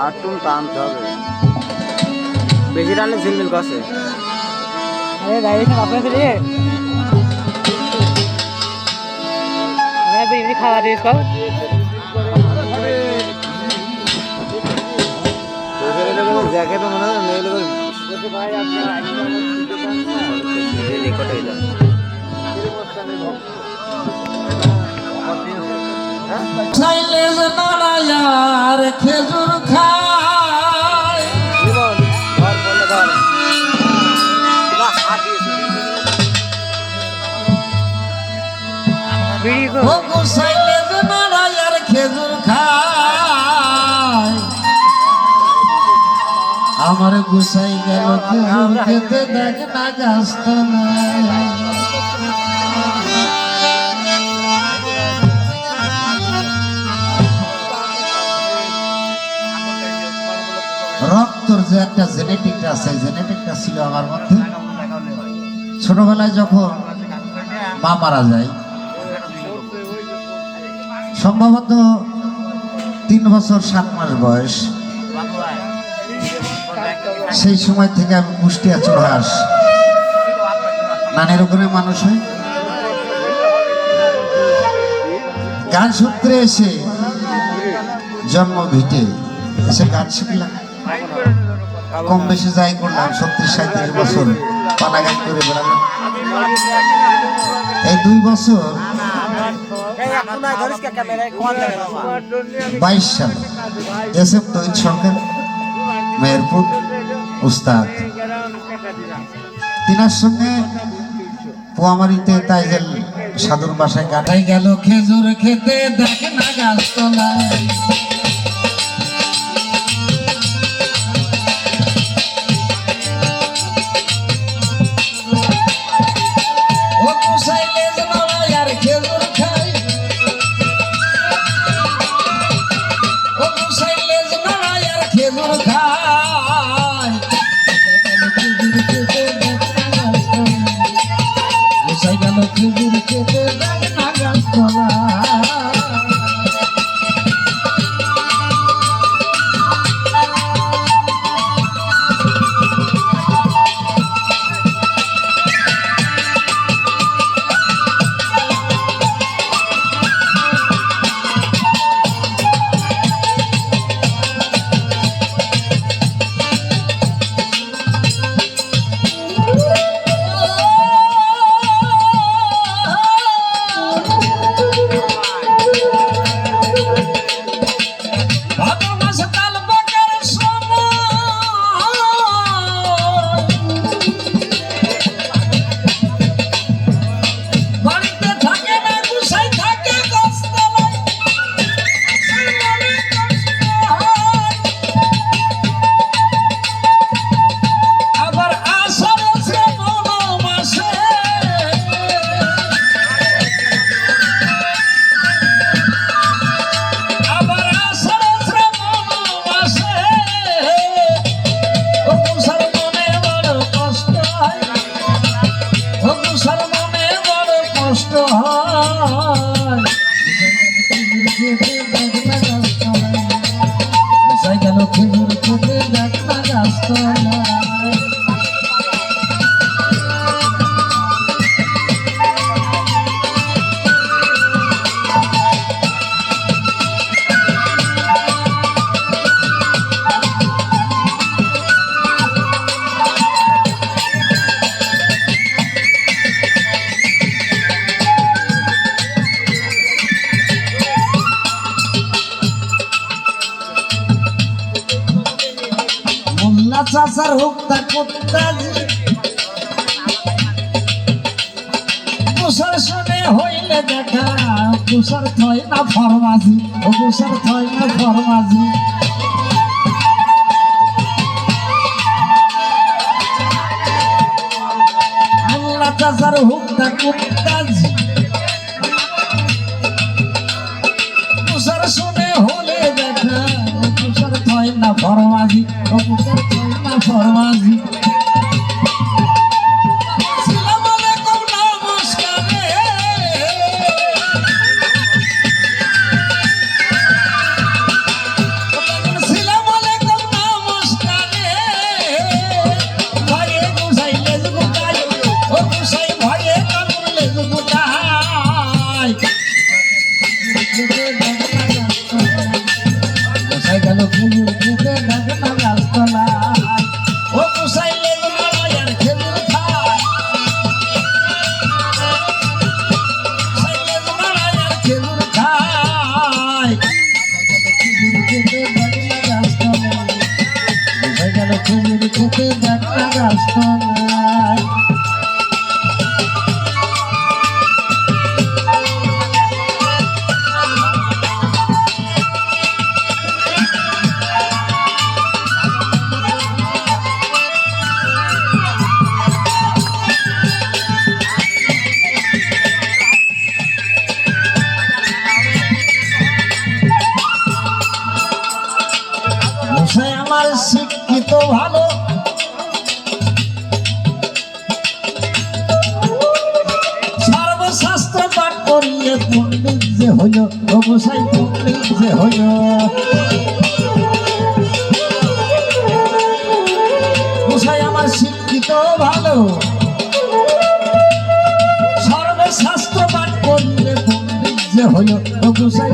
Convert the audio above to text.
আটটুন টানতে হবে, বেশি টানলে ঝিলমিল করছে। अरे गाइस आपने तो लिए मैं भी नहीं खा रही इसको জ্যাকেট মনে হয় মেয়ে লোক ভাই আপনার রেকর্ড হয়ে যাবে। সাইলেজ নারায়ার খেজুর খায় সাইলেজ নারায়ার খেজুর খায় আমার গুসাই গেল খেজুর খেতে দেখ না গাছতলায় রক্তর যে একটা জেনেটিক আছে, জেনেটিকটা ছিল আমার মধ্যে। ছোটবেলায় যখন মা মারা যায়, সম্ভবত 3 বছর 7 মাস বয়স, সেই সময় থেকে আমি কুষ্টিয়া চুরহাস নানের ওখানে মানুষ হয়। গান সূত্রে এসে জন্ম ভিটে এসে গান শিখলাম। কম বেশি যাই করলাম, 36-37 বছর পানা গান করে বেড়ালাম। এই 2 বছর 22 সাল এসএম তৈরি সরকার মেহেরপুর উস্তাদ, তিনার সঙ্গে পোয়ামারিতে তাইজেল সাধুর বাসায় কাটাই গেল খেজুর খেতে দেখ না গাছতলায় চাচার হুক্তা কুত্তাজি কুসার শুনে হইলে দেখা কুসার থয় না ফরমাজি, ও কুসার থয় না ফরমাজি আল্লাহ চাচার হুক্তা কুত্তাজি কুসার শুনে হলে দেখা কুসার থয় না ফরমাজি, ও কুসার থয় না ফরমাজি ভালো সর্বশাস্ত্র পাঠ করিয়ে পণ্ডিত যে হইল অবসাই পণ্ডিত যে হইল গোসাই আমার শিক্ষিত ভালো সর্বশাস্ত্র পাঠ করিলে পণ্ডিত যে হইল গোসাই